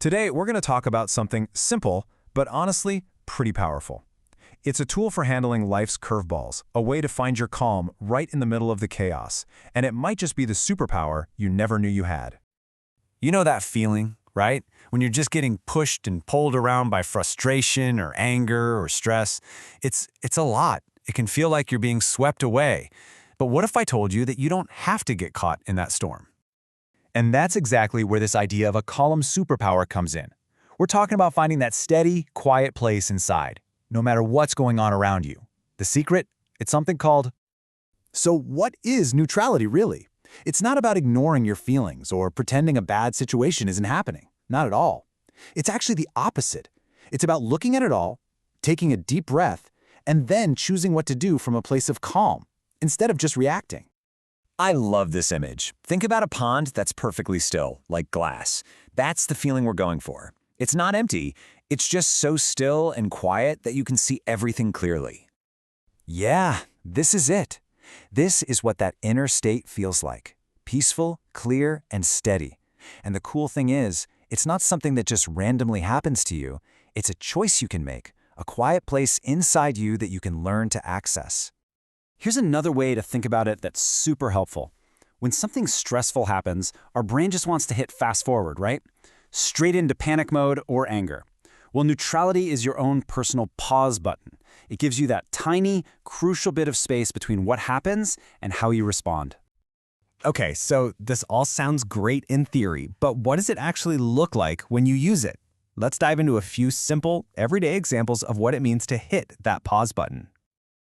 Today, we're going to talk about something simple, but honestly, pretty powerful. It's a tool for handling life's curveballs, a way to find your calm right in the middle of the chaos, and it might just be the superpower you never knew you had. You know that feeling, right? When you're just getting pushed and pulled around by frustration or anger or stress. It's a lot. It can feel like you're being swept away. But what if I told you that you don't have to get caught in that storm? And that's exactly where this idea of a calm superpower comes in. We're talking about finding that steady, quiet place inside, no matter what's going on around you. The secret? It's something called... So what is neutrality really? It's not about ignoring your feelings or pretending a bad situation isn't happening. Not at all. It's actually the opposite. It's about looking at it all, taking a deep breath, and then choosing what to do from a place of calm, instead of just reacting. I love this image. Think about a pond that's perfectly still, like glass. That's the feeling we're going for. It's not empty. It's just so still and quiet that you can see everything clearly. Yeah, this is it. This is what that inner state feels like. Peaceful, clear, and steady. And the cool thing is, it's not something that just randomly happens to you. It's a choice you can make, a quiet place inside you that you can learn to access. Here's another way to think about it that's super helpful. When something stressful happens, our brain just wants to hit fast forward, right? Straight into panic mode or anger. Well, neutrality is your own personal pause button. It gives you that tiny, crucial bit of space between what happens and how you respond. Okay, so this all sounds great in theory, but what does it actually look like when you use it? Let's dive into a few simple, everyday examples of what it means to hit that pause button.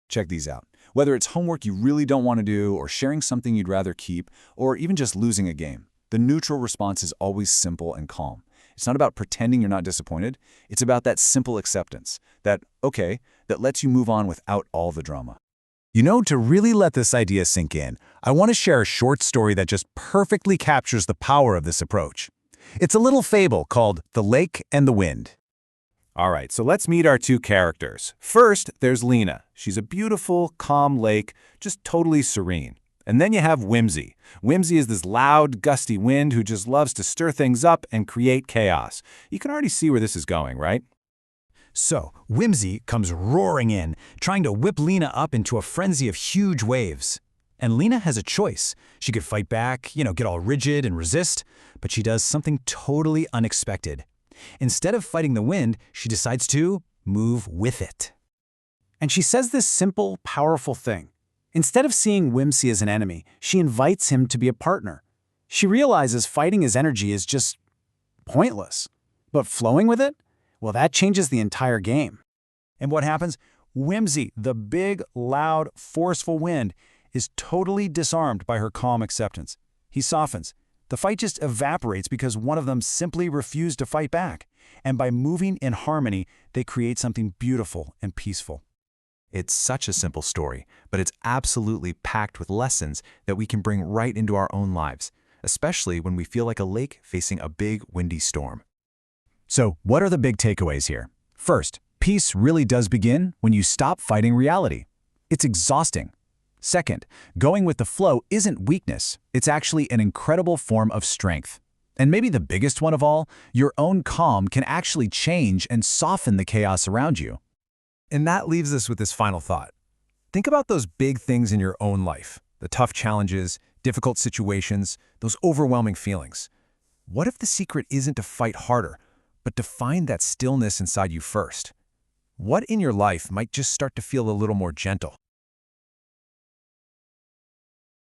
Check these out. Whether it's homework you really don't want to do, or sharing something you'd rather keep, or even just losing a game, the neutral response is always simple and calm. It's not about pretending you're not disappointed. It's about that simple acceptance, that lets you move on without all the drama. You know, to really let this idea sink in, I want to share a short story that just perfectly captures the power of this approach. It's a little fable called The Lake and the Wind. All right, so let's meet our two characters. First, there's Lena. She's a beautiful, calm lake, just totally serene. And then you have Whimsy. Whimsy is this loud, gusty wind who just loves to stir things up and create chaos. You can already see where this is going, right? So, Whimsy comes roaring in, trying to whip Lena up into a frenzy of huge waves. And Lena has a choice. She could fight back, get all rigid and resist, but she does something totally unexpected. Instead of fighting the wind, she decides to move with it. And she says this simple, powerful thing. Instead of seeing Whimsy as an enemy, she invites him to be a partner. She realizes fighting his energy is just pointless. But flowing with it? Well, that changes the entire game. And what happens? Whimsy, the big, loud, forceful wind, is totally disarmed by her calm acceptance. He softens. The fight just evaporates because one of them simply refused to fight back. And by moving in harmony, they create something beautiful and peaceful. It's such a simple story, but it's absolutely packed with lessons that we can bring right into our own lives, especially when we feel like a lake facing a big, windy storm. So, what are the big takeaways here? First, peace really does begin when you stop fighting reality. It's exhausting. Second, going with the flow isn't weakness. It's actually an incredible form of strength. And maybe the biggest one of all, your own calm can actually change and soften the chaos around you. And that leaves us with this final thought. Think about those big things in your own life, the tough challenges, difficult situations, those overwhelming feelings. What if the secret isn't to fight harder, but to find that stillness inside you first? What in your life might just start to feel a little more gentle?